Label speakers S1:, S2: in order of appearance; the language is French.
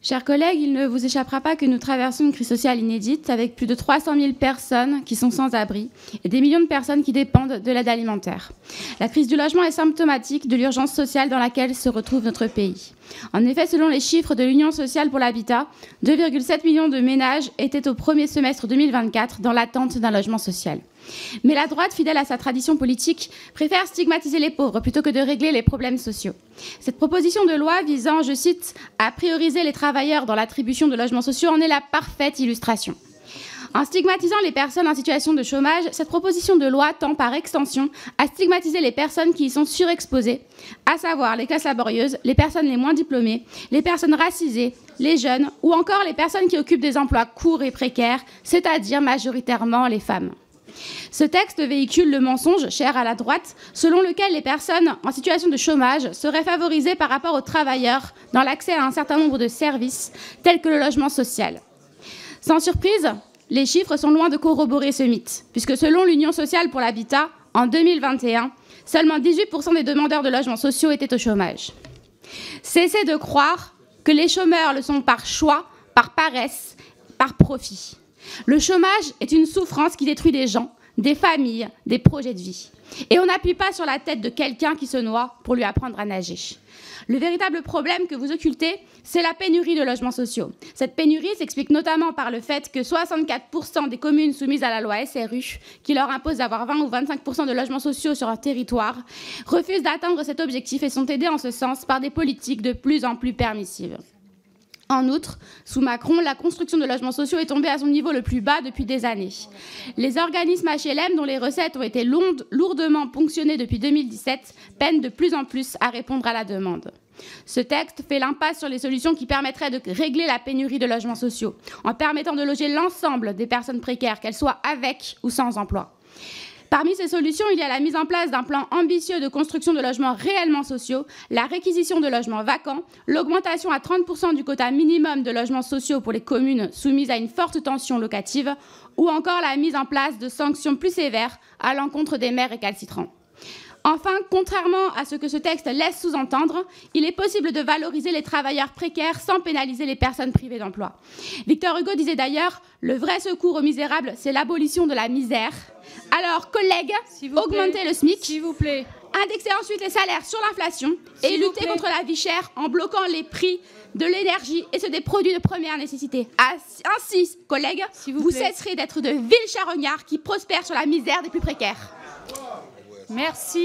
S1: Chers collègues, il ne vous échappera pas que nous traversons une crise sociale inédite avec plus de 300 000 personnes qui sont sans abri et des millions de personnes qui dépendent de l'aide alimentaire. La crise du logement est symptomatique de l'urgence sociale dans laquelle se retrouve notre pays. En effet, selon les chiffres de l'Union sociale pour l'habitat, 2,7 millions de ménages étaient au premier semestre 2024 dans l'attente d'un logement social. Mais la droite, fidèle à sa tradition politique, préfère stigmatiser les pauvres plutôt que de régler les problèmes sociaux. Cette proposition de loi visant, je cite, à prioriser les travailleurs dans l'attribution de logements sociaux en est la parfaite illustration. En stigmatisant les personnes en situation de chômage, cette proposition de loi tend par extension à stigmatiser les personnes qui y sont surexposées, à savoir les classes laborieuses, les personnes les moins diplômées, les personnes racisées, les jeunes ou encore les personnes qui occupent des emplois courts et précaires, c'est-à-dire majoritairement les femmes. Ce texte véhicule le mensonge, cher à la droite, selon lequel les personnes en situation de chômage seraient favorisées par rapport aux travailleurs dans l'accès à un certain nombre de services, tels que le logement social. Sans surprise, les chiffres sont loin de corroborer ce mythe, puisque selon l'Union sociale pour l'habitat, en 2021, seulement 18% des demandeurs de logements sociaux étaient au chômage. Cessez de croire que les chômeurs le sont par choix, par paresse, par profit. Le chômage est une souffrance qui détruit des gens, des familles, des projets de vie. Et on n'appuie pas sur la tête de quelqu'un qui se noie pour lui apprendre à nager. Le véritable problème que vous occultez, c'est la pénurie de logements sociaux. Cette pénurie s'explique notamment par le fait que 64% des communes soumises à la loi SRU, qui leur impose d'avoir 20 ou 25% de logements sociaux sur leur territoire, refusent d'atteindre cet objectif et sont aidées en ce sens par des politiques de plus en plus permissives. En outre, sous Macron, la construction de logements sociaux est tombée à son niveau le plus bas depuis des années. Les organismes HLM, dont les recettes ont été lourdement ponctionnées depuis 2017, peinent de plus en plus à répondre à la demande. Ce texte fait l'impasse sur les solutions qui permettraient de régler la pénurie de logements sociaux, en permettant de loger l'ensemble des personnes précaires, qu'elles soient avec ou sans emploi. Parmi ces solutions, il y a la mise en place d'un plan ambitieux de construction de logements réellement sociaux, la réquisition de logements vacants, l'augmentation à 30% du quota minimum de logements sociaux pour les communes soumises à une forte tension locative, ou encore la mise en place de sanctions plus sévères à l'encontre des maires récalcitrants. Enfin, contrairement à ce que ce texte laisse sous-entendre, il est possible de valoriser les travailleurs précaires sans pénaliser les personnes privées d'emploi. Victor Hugo disait d'ailleurs « Le vrai secours aux misérables, c'est l'abolition de la misère ». Alors, collègues, augmentez le SMIC,
S2: s'il vous plaît.
S1: Indexez ensuite les salaires sur l'inflation et luttez contre la vie chère en bloquant les prix de l'énergie et ceux des produits de première nécessité. Ainsi, collègues, vous cesserez d'être de vils charognards qui prospèrent sur la misère des plus précaires.
S2: Merci.